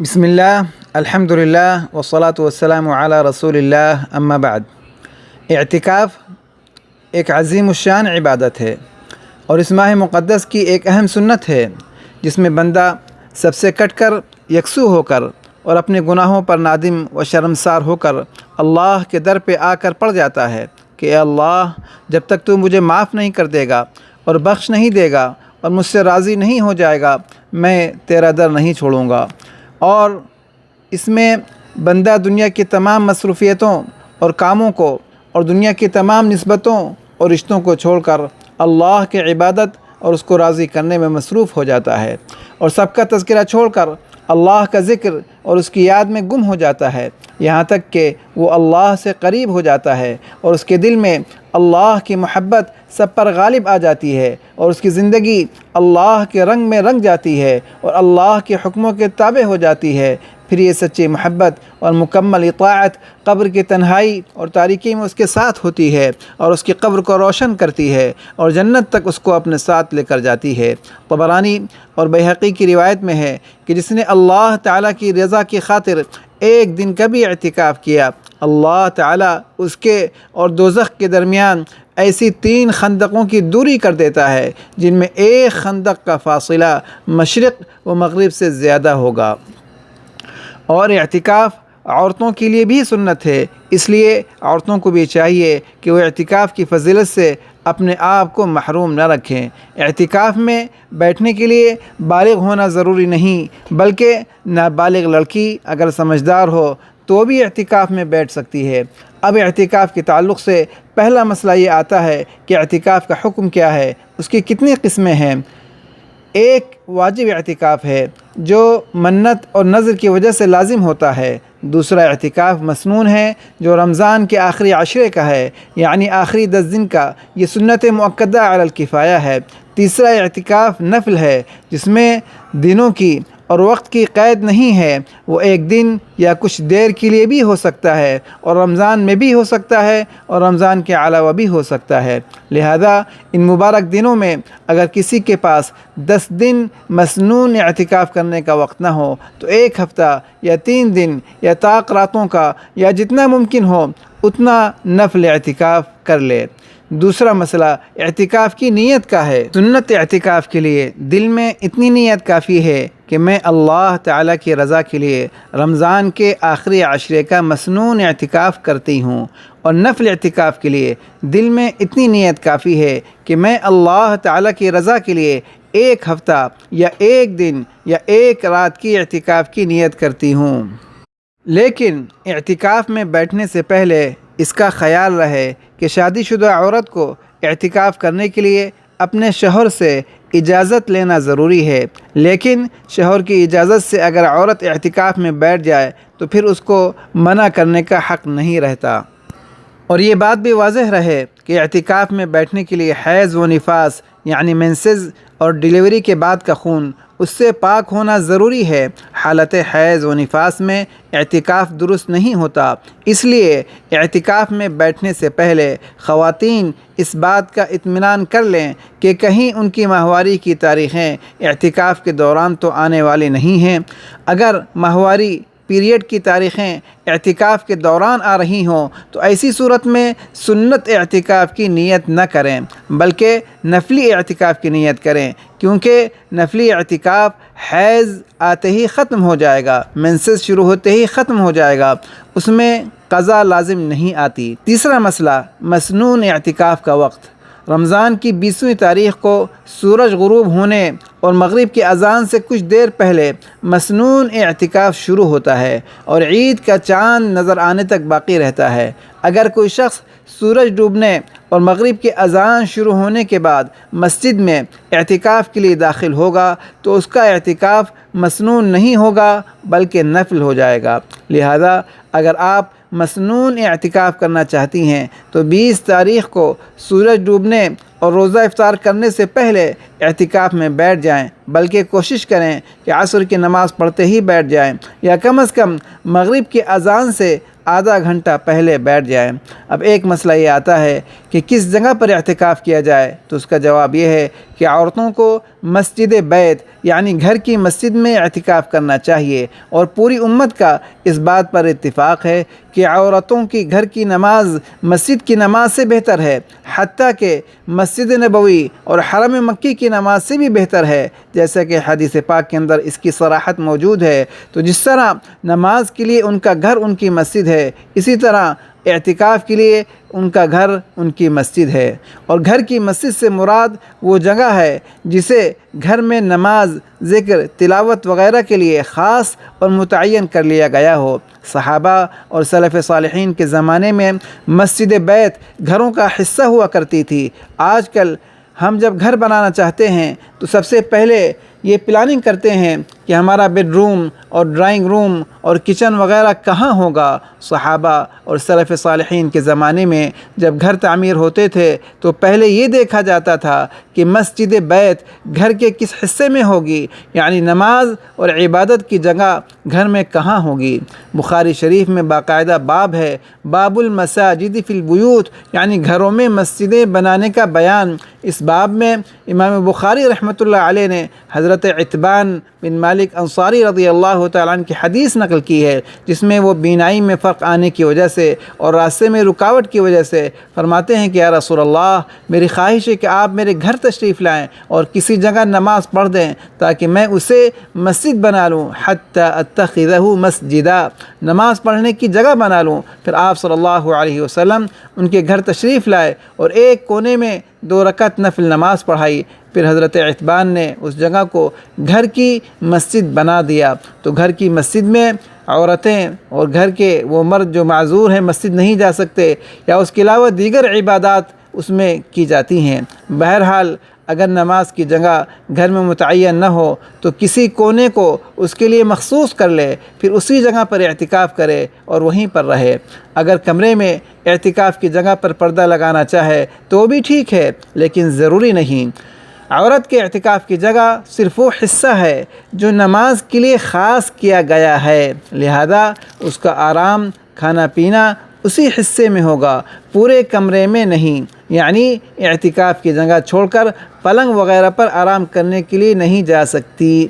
بسم اللہ الحمد للہ والصلاة والسلام علی رسول اللہ اما بعد۔ اعتکاف ایک عظیم الشان عبادت ہے اور اس ماہ مقدس کی ایک اہم سنت ہے جس میں بندہ سب سے کٹ کر یکسو ہو کر اور اپنے گناہوں پر نادم و شرمسار ہو کر اللہ کے در پہ آ کر پڑ جاتا ہے کہ اے اللہ، جب تک تو مجھے معاف نہیں کر دے گا اور بخش نہیں دے گا اور مجھ سے راضی نہیں ہو جائے گا، میں تیرا در نہیں چھوڑوں گا۔ اور اس میں بندہ دنیا کی تمام مصروفیتوں اور کاموں کو اور دنیا کی تمام نسبتوں اور رشتوں کو چھوڑ کر اللہ کی عبادت اور اس کو راضی کرنے میں مصروف ہو جاتا ہے، اور سب کا تذکرہ چھوڑ کر اللہ کا ذکر اور اس کی یاد میں گم ہو جاتا ہے، یہاں تک کہ وہ اللہ سے قریب ہو جاتا ہے اور اس کے دل میں اللہ کی محبت سب پر غالب آ جاتی ہے اور اس کی زندگی اللہ کے رنگ میں رنگ جاتی ہے اور اللہ کے حکموں کے تابع ہو جاتی ہے۔ پھر یہ سچی محبت اور مکمل اطاعت قبر کی تنہائی اور تاریکی میں اس کے ساتھ ہوتی ہے اور اس کی قبر کو روشن کرتی ہے اور جنت تک اس کو اپنے ساتھ لے کر جاتی ہے۔ طبرانی اور بیہقی کی روایت میں ہے کہ جس نے اللہ تعالیٰ کی رضا کی خاطر ایک دن کا بھی اعتکاف کیا، اللہ تعالیٰ اس کے اور دوزخ کے درمیان ایسی 3 خندقوں کی دوری کر دیتا ہے جن میں ایک خندق کا فاصلہ مشرق و مغرب سے زیادہ ہوگا۔ اور اعتکاف عورتوں کے لیے بھی سنت ہے، اس لیے عورتوں کو بھی چاہیے کہ وہ اعتکاف کی فضیلت سے اپنے آپ کو محروم نہ رکھیں۔ اعتکاف میں بیٹھنے کے لیے بالغ ہونا ضروری نہیں، بلکہ نابالغ لڑکی اگر سمجھدار ہو تو بھی اعتکاف میں بیٹھ سکتی ہے۔ اب اعتکاف کے تعلق سے پہلا مسئلہ یہ آتا ہے کہ اعتکاف کا حکم کیا ہے، اس کی کتنی قسمیں ہیں۔ ایک واجب اعتکاف ہے جو منت اور نذر کی وجہ سے لازم ہوتا ہے۔ دوسرا اعتکاف مسنون ہے جو رمضان کے آخری عشرے کا ہے، یعنی آخری 10 دن کا، یہ سنت مؤکدہ علی الکفایہ ہے۔ تیسرا اعتکاف نفل ہے جس میں دنوں کی اور وقت کی قید نہیں ہے، وہ ایک دن یا کچھ دیر کے لیے بھی ہو سکتا ہے اور رمضان میں بھی ہو سکتا ہے اور رمضان کے علاوہ بھی ہو سکتا ہے۔ لہذا ان مبارک دنوں میں اگر کسی کے پاس 10 دن مسنون اعتکاف کرنے کا وقت نہ ہو تو 1 ہفتہ یا 3 دن یا طاق راتوں کا یا جتنا ممکن ہو اتنا نفل اعتکاف کر لے۔ دوسرا مسئلہ اعتکاف کی نیت کا ہے۔ سنت اعتکاف کے لیے دل میں اتنی نیت کافی ہے کہ میں اللہ تعالیٰ کی رضا کے لیے رمضان کے آخری عشرے کا مسنون اعتکاف کرتی ہوں، اور نفل اعتکاف کے لیے دل میں اتنی نیت کافی ہے کہ میں اللہ تعالیٰ کی رضا کے لیے 1 ہفتہ یا 1 دن یا 1 رات کی اعتکاف کی نیت کرتی ہوں۔ لیکن اعتکاف میں بیٹھنے سے پہلے اس کا خیال رہے کہ شادی شدہ عورت کو اعتکاف کرنے کے لیے اپنے شوہر سے اجازت لینا ضروری ہے، لیکن شوہر کی اجازت سے اگر عورت اعتکاف میں بیٹھ جائے تو پھر اس کو منع کرنے کا حق نہیں رہتا۔ اور یہ بات بھی واضح رہے کہ اعتکاف میں بیٹھنے کے لیے حیض و نفاس یعنی مینسز اور ڈیلیوری کے بعد کا خون اس سے پاک ہونا ضروری ہے۔ حالت حیض و نفاس میں اعتکاف درست نہیں ہوتا، اس لیے اعتکاف میں بیٹھنے سے پہلے خواتین اس بات کا اطمینان کر لیں کہ کہیں ان کی ماہواری کی تاریخیں اعتکاف کے دوران تو آنے والی نہیں ہیں۔ اگر ماہواری پیریڈ کی تاریخیں اعتکاف کے دوران آ رہی ہوں تو ایسی صورت میں سنت اعتکاف کی نیت نہ کریں بلکہ نفلی اعتکاف کی نیت کریں، کیونکہ نفلی اعتکاف حیض آتے ہی ختم ہو جائے گا، مینسز شروع ہوتے ہی ختم ہو جائے گا، اس میں قضا لازم نہیں آتی۔ تیسرا مسئلہ مسنون اعتکاف کا وقت۔ رمضان کی 20ویں تاریخ کو سورج غروب ہونے اور مغرب کی اذان سے کچھ دیر پہلے مسنون اعتکاف شروع ہوتا ہے اور عید کا چاند نظر آنے تک باقی رہتا ہے۔ اگر کوئی شخص سورج ڈوبنے اور مغرب کی اذان شروع ہونے کے بعد مسجد میں اعتکاف کے لیے داخل ہوگا تو اس کا اعتکاف مسنون نہیں ہوگا بلکہ نفل ہو جائے گا۔ لہذا اگر آپ مسنون اعتکاف کرنا چاہتی ہیں تو 20 تاریخ کو سورج ڈوبنے اور روزہ افطار کرنے سے پہلے اعتکاف میں بیٹھ جائیں، بلکہ کوشش کریں کہ عصر کی نماز پڑھتے ہی بیٹھ جائیں یا کم از کم مغرب کی اذان سے آدھا گھنٹہ پہلے بیٹھ جائیں۔ اب ایک مسئلہ یہ آتا ہے کہ کس جگہ پر اعتکاف کیا جائے، تو اس کا جواب یہ ہے کہ کہ عورتوں کو مسجد بیت یعنی گھر کی مسجد میں اعتکاف کرنا چاہیے، اور پوری امت کا اس بات پر اتفاق ہے کہ عورتوں کی گھر کی نماز مسجد کی نماز سے بہتر ہے، حتیٰ کہ مسجد نبوی اور حرم مکی کی نماز سے بھی بہتر ہے، جیسا کہ حدیث پاک کے اندر اس کی صراحت موجود ہے۔ تو جس طرح نماز کے لیے ان کا گھر ان کی مسجد ہے، اسی طرح اعتکاف کے لیے ان کا گھر ان کی مسجد ہے، اور گھر کی مسجد سے مراد وہ جگہ ہے جسے گھر میں نماز، ذکر، تلاوت وغیرہ کے لیے خاص اور متعین کر لیا گیا ہو۔ صحابہ اور سلف صالحین کے زمانے میں مسجد بیت گھروں کا حصہ ہوا کرتی تھی۔ آج کل ہم جب گھر بنانا چاہتے ہیں تو سب سے پہلے یہ پلاننگ کرتے ہیں کہ ہمارا بیڈ روم اور ڈرائنگ روم اور کچن وغیرہ کہاں ہوگا۔ صحابہ اور سلف صالحین کے زمانے میں جب گھر تعمیر ہوتے تھے تو پہلے یہ دیکھا جاتا تھا کہ مسجد بیت گھر کے کس حصے میں ہوگی، یعنی نماز اور عبادت کی جگہ گھر میں کہاں ہوگی۔ بخاری شریف میں باقاعدہ باب ہے، باب المساجد فی البیوت، یعنی گھروں میں مسجدیں بنانے کا بیان۔ اس باب میں امام بخاری رحمۃ اللہ علیہ نے حضرت عتبان بن مالک انصاری رضی اللہ تعالیٰ عنہ کی حدیث نقل کی ہے، جس میں وہ بینائی میں فرق آنے کی وجہ سے اور راستے میں رکاوٹ کی وجہ سے فرماتے ہیں کہ یا رسول اللہ، میری خواہش ہے کہ آپ میرے گھر تشریف لائیں اور کسی جگہ نماز پڑھ دیں تاکہ میں اسے مسجد بنا لوں، حتی اتخذہ مسجدا، نماز پڑھنے کی جگہ بنا لوں۔ پھر آپ صلی اللہ علیہ وسلم ان کے گھر تشریف لائے اور ایک کونے میں 2 رکعت نفل نماز پڑھائی۔ پھر حضرت عتبان نے اس جگہ کو گھر کی مسجد بنا دیا۔ تو گھر کی مسجد میں عورتیں اور گھر کے وہ مرد جو معذور ہیں، مسجد نہیں جا سکتے، یا اس کے علاوہ دیگر عبادات اس میں کی جاتی ہیں۔ بہرحال اگر نماز کی جگہ گھر میں متعین نہ ہو تو کسی کونے کو اس کے لیے مخصوص کر لے، پھر اسی جگہ پر اعتکاف کرے اور وہیں پر رہے۔ اگر کمرے میں اعتکاف کی جگہ پر پردہ لگانا چاہے تو بھی ٹھیک ہے، لیکن ضروری نہیں۔ عورت کے اعتکاف کی جگہ صرف وہ حصہ ہے جو نماز کے لیے خاص کیا گیا ہے، لہذا اس کا آرام، کھانا پینا اسی حصے میں ہوگا، پورے کمرے میں نہیں۔ یعنی اعتکاف کی جگہ چھوڑ کر پلنگ وغیرہ پر آرام کرنے کے لیے نہیں جا سکتی،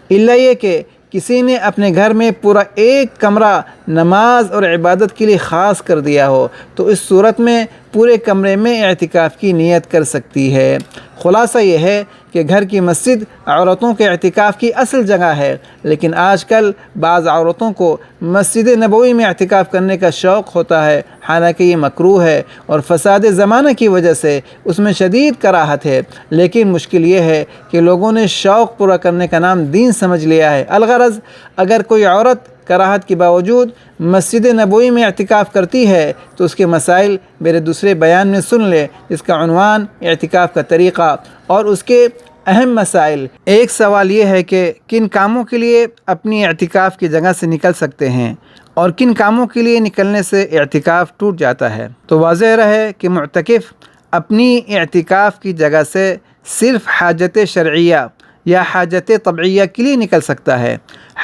الا یہ کہ کسی نے اپنے گھر میں پورا ایک کمرہ نماز اور عبادت کے لیے خاص کر دیا ہو، تو اس صورت میں پورے کمرے میں اعتکاف کی نیت کر سکتی ہے۔ خلاصہ یہ ہے کہ گھر کی مسجد عورتوں کے اعتکاف کی اصل جگہ ہے، لیکن آج کل بعض عورتوں کو مسجد نبوی میں اعتکاف کرنے کا شوق ہوتا ہے، حالانکہ یہ مکروہ ہے اور فساد زمانہ کی وجہ سے اس میں شدید کراہت ہے۔ لیکن مشکل یہ ہے کہ لوگوں نے شوق پورا کرنے کا نام دین سمجھ لیا ہے۔ الغرض اگر کوئی عورت کراہت کے باوجود مسجد نبوی میں اعتکاف کرتی ہے تو اس کے مسائل میرے دوسرے بیان میں سن لے، جس کا عنوان اعتکاف کا طریقہ اور اس کے اہم مسائل۔ ایک سوال یہ ہے کہ کن کاموں کے لیے اپنی اعتکاف کی جگہ سے نکل سکتے ہیں اور کن کاموں کے لیے نکلنے سے اعتکاف ٹوٹ جاتا ہے۔ تو واضح رہے کہ معتکف اپنی اعتکاف کی جگہ سے صرف حاجت شرعیہ یا حاجت طبعیہ کے لیے نکل سکتا ہے۔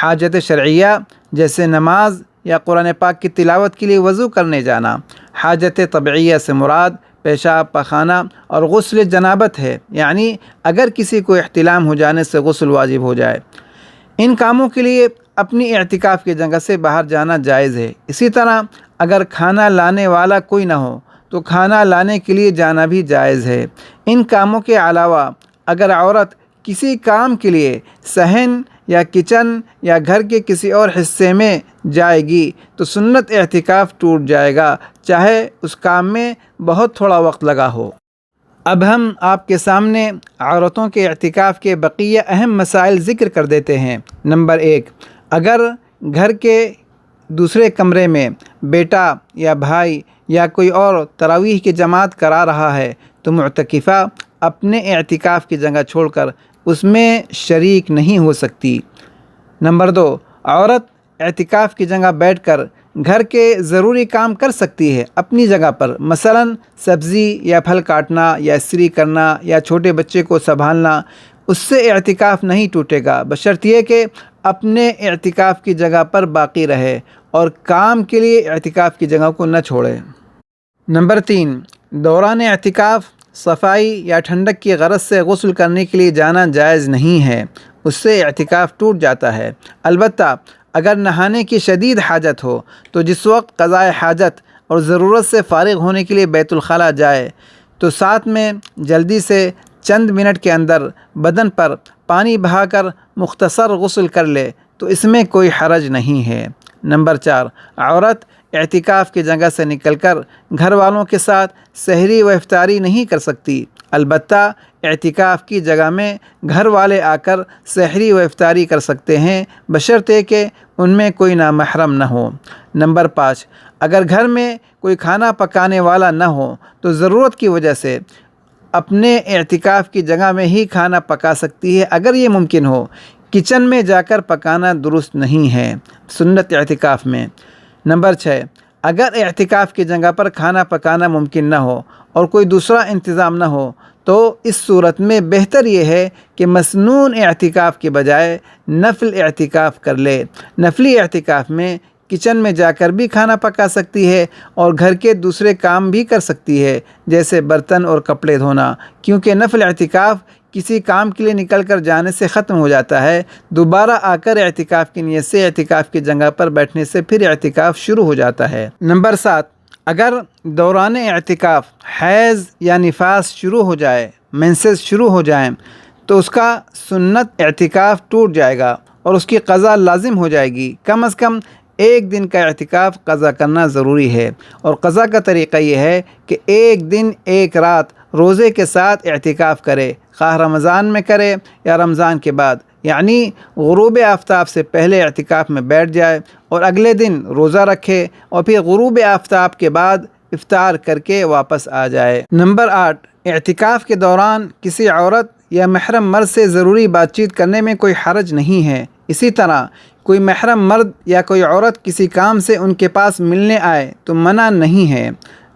حاجت شرعیہ جیسے نماز یا قرآن پاک کی تلاوت کے لیے وضو کرنے جانا۔ حاجت طبعیہ سے مراد پیشاب، پخانہ اور غسل جنابت ہے، یعنی اگر کسی کو احتلام ہو جانے سے غسل واجب ہو جائے۔ ان کاموں کے لیے اپنی اعتکاف کی جگہ سے باہر جانا جائز ہے۔ اسی طرح اگر کھانا لانے والا کوئی نہ ہو تو کھانا لانے کے لیے جانا بھی جائز ہے۔ ان کاموں کے علاوہ اگر عورت کسی کام کے لیے صحن یا کچن یا گھر کے کسی اور حصے میں جائے گی تو سنت اعتکاف ٹوٹ جائے گا، چاہے اس کام میں بہت تھوڑا وقت لگا ہو۔ اب ہم آپ کے سامنے عورتوں کے اعتکاف کے بقیہ اہم مسائل ذکر کر دیتے ہیں۔ نمبر 1، اگر گھر کے دوسرے کمرے میں بیٹا یا بھائی یا کوئی اور تراویح کی جماعت کرا رہا ہے تو معتکفہ اپنے اعتکاف کی جگہ چھوڑ کر اس میں شریک نہیں ہو سکتی۔ نمبر 2، عورت اعتکاف کی جگہ بیٹھ کر گھر کے ضروری کام کر سکتی ہے اپنی جگہ پر، مثلا سبزی یا پھل کاٹنا یا استری کرنا یا چھوٹے بچے کو سنبھالنا، اس سے اعتکاف نہیں ٹوٹے گا، بشرط یہ کہ اپنے اعتکاف کی جگہ پر باقی رہے اور کام کے لیے اعتکاف کی جگہ کو نہ چھوڑے۔ نمبر 3، دوران اعتکاف صفائی یا ٹھنڈک کی غرض سے غسل کرنے کے لیے جانا جائز نہیں ہے، اس سے اعتکاف ٹوٹ جاتا ہے۔ البتہ اگر نہانے کی شدید حاجت ہو تو جس وقت قضائے حاجت اور ضرورت سے فارغ ہونے کے لیے بیت الخلاء جائے تو ساتھ میں جلدی سے چند منٹ کے اندر بدن پر پانی بہا کر مختصر غسل کر لے تو اس میں کوئی حرج نہیں ہے۔ نمبر 4، عورت اعتکاف کی جگہ سے نکل کر گھر والوں کے ساتھ سحری و افطاری نہیں کر سکتی، البتہ اعتکاف کی جگہ میں گھر والے آ کر سحری و افطاری کر سکتے ہیں بشرطے کہ ان میں کوئی نامحرم نہ ہو۔ نمبر 5، اگر گھر میں کوئی کھانا پکانے والا نہ ہو تو ضرورت کی وجہ سے اپنے اعتکاف کی جگہ میں ہی کھانا پکا سکتی ہے اگر یہ ممکن ہو۔ کچن میں جا کر پکانا درست نہیں ہے سنت اعتکاف میں۔ نمبر 6، اگر اعتکاف کی جگہ پر کھانا پکانا ممکن نہ ہو اور کوئی دوسرا انتظام نہ ہو تو اس صورت میں بہتر یہ ہے کہ مسنون اعتکاف کے بجائے نفل اعتکاف کر لے۔ نفلی اعتکاف میں کچن میں جا کر بھی کھانا پکا سکتی ہے اور گھر کے دوسرے کام بھی کر سکتی ہے جیسے برتن اور کپڑے دھونا، کیونکہ نفل اعتکاف کسی کام کے لیے نکل کر جانے سے ختم ہو جاتا ہے، دوبارہ آ کر اعتکاف کی نیت سے اعتکاف کی جگہ پر بیٹھنے سے پھر اعتکاف شروع ہو جاتا ہے۔ نمبر 7، اگر دوران اعتکاف حیض یا نفاس شروع ہو جائے، مینسز شروع ہو جائیں تو اس کا سنت اعتکاف ٹوٹ جائے گا اور اس کی قضا لازم ہو جائے گی۔ کم از کم ایک دن کا اعتکاف قضا کرنا ضروری ہے، اور قضا کا طریقہ یہ ہے کہ ایک دن ایک رات روزے کے ساتھ اعتکاف کرے، خواہ رمضان میں کرے یا رمضان کے بعد، یعنی غروب آفتاب سے پہلے اعتکاف میں بیٹھ جائے اور اگلے دن روزہ رکھے اور پھر غروب آفتاب کے بعد افطار کر کے واپس آ جائے۔ نمبر 8، اعتکاف کے دوران کسی عورت یا محرم مرد سے ضروری بات چیت کرنے میں کوئی حرج نہیں ہے۔ اسی طرح کوئی محرم مرد یا کوئی عورت کسی کام سے ان کے پاس ملنے آئے تو منع نہیں ہے۔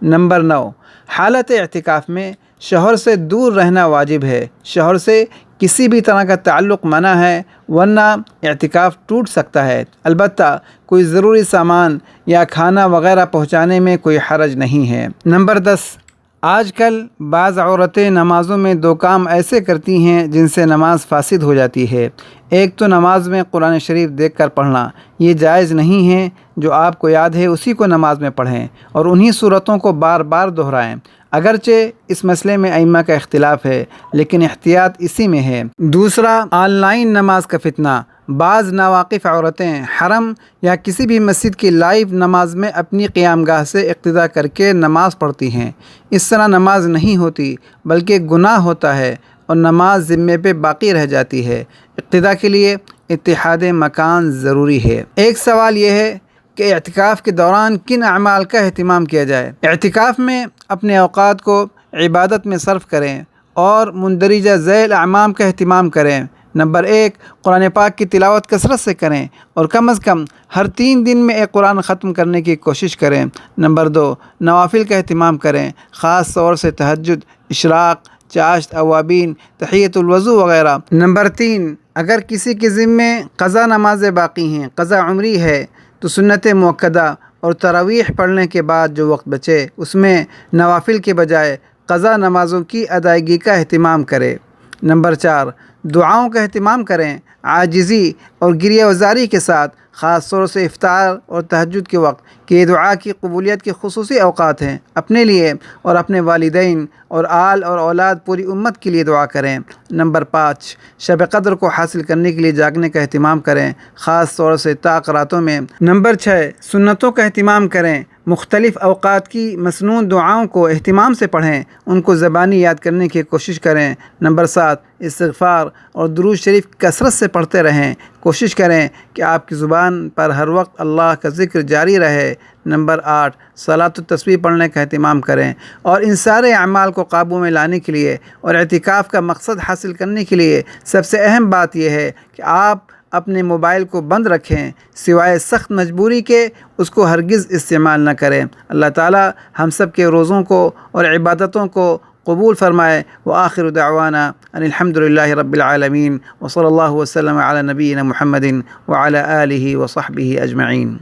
نمبر 9، حالت اعتکاف میں شوہر سے دور رہنا واجب ہے، شوہر سے کسی بھی طرح کا تعلق منع ہے ورنہ اعتکاف ٹوٹ سکتا ہے، البتہ کوئی ضروری سامان یا کھانا وغیرہ پہنچانے میں کوئی حرج نہیں ہے۔ نمبر 10، آج کل بعض عورتیں نمازوں میں دو کام ایسے کرتی ہیں جن سے نماز فاسد ہو جاتی ہے۔ ایک تو نماز میں قرآن شریف دیکھ کر پڑھنا، یہ جائز نہیں ہے، جو آپ کو یاد ہے اسی کو نماز میں پڑھیں اور انہی صورتوں کو بار بار دہرائیں۔ اگرچہ اس مسئلے میں ائمہ کا اختلاف ہے لیکن احتیاط اسی میں ہے۔ دوسرا، آن لائن نماز کا فتنہ۔ بعض ناواقف عورتیں حرم یا کسی بھی مسجد کی لائیو نماز میں اپنی قیام گاہ سے اقتداء کر کے نماز پڑھتی ہیں۔ اس طرح نماز نہیں ہوتی بلکہ گناہ ہوتا ہے اور نماز ذمے پہ باقی رہ جاتی ہے۔ اقتداء کے لیے اتحاد مکان ضروری ہے۔ ایک سوال یہ ہے کہ اعتکاف کے دوران کن اعمال کا اہتمام کیا جائے؟ اعتکاف میں اپنے اوقات کو عبادت میں صرف کریں اور مندرجہ ذیل اعمال کا اہتمام کریں۔ نمبر 1، قرآن پاک کی تلاوت کثرت سے کریں اور کم از کم ہر 3 دن میں ایک قرآن ختم کرنے کی کوشش کریں۔ نمبر 2، نوافل کا اہتمام کریں، خاص طور سے تہجد، اشراق، چاشت، اوابین، تحیۃ الوضو وغیرہ۔ نمبر 3، اگر کسی کے ذمے قضا نمازیں باقی ہیں، قضا عمری ہے، تو سنت مؤکدہ اور تراویح پڑھنے کے بعد جو وقت بچے اس میں نوافل کے بجائے قضا نمازوں کی ادائیگی کا اہتمام کرے۔ نمبر 4، دعاؤں کا اہتمام کریں، عاجزی اور گریہ وزاری کے ساتھ، خاص طور سے افطار اور تہجد کے وقت، کہ یہ دعا کی قبولیت کے خصوصی اوقات ہیں۔ اپنے لیے اور اپنے والدین اور آل اور اولاد پوری امت کے لیے دعا کریں۔ نمبر 5، شب قدر کو حاصل کرنے کے لیے جاگنے کا اہتمام کریں، خاص طور سے طاق راتوں میں۔ نمبر 6، سنتوں کا اہتمام کریں، مختلف اوقات کی مسنون دعاؤں کو اہتمام سے پڑھیں، ان کو زبانی یاد کرنے کی کوشش کریں۔ نمبر 7، استغفار اور درود شریف کثرت سے پڑھتے رہیں، کوشش کریں کہ آپ کی زبان پر ہر وقت اللہ کا ذکر جاری رہے۔ نمبر 8، صلاۃ التسبیح پڑھنے کا اہتمام کریں اور ان سارے اعمال کو قابو میں لانے کے لیے اور اعتکاف کا مقصد حاصل کرنے کے لیے سب سے اہم بات یہ ہے کہ آپ اپنے موبائل کو بند رکھیں، سوائے سخت مجبوری کے اس کو ہرگز استعمال نہ کریں۔ اللہ تعالی ہم سب کے روزوں کو اور عبادتوں کو قبول فرمائے۔ وآخر دعوانا ان الحمد للہ رب العالمین وصلی اللہ وسلم علی نبینا محمد وعلی آلہ وصحبہ اجمعین۔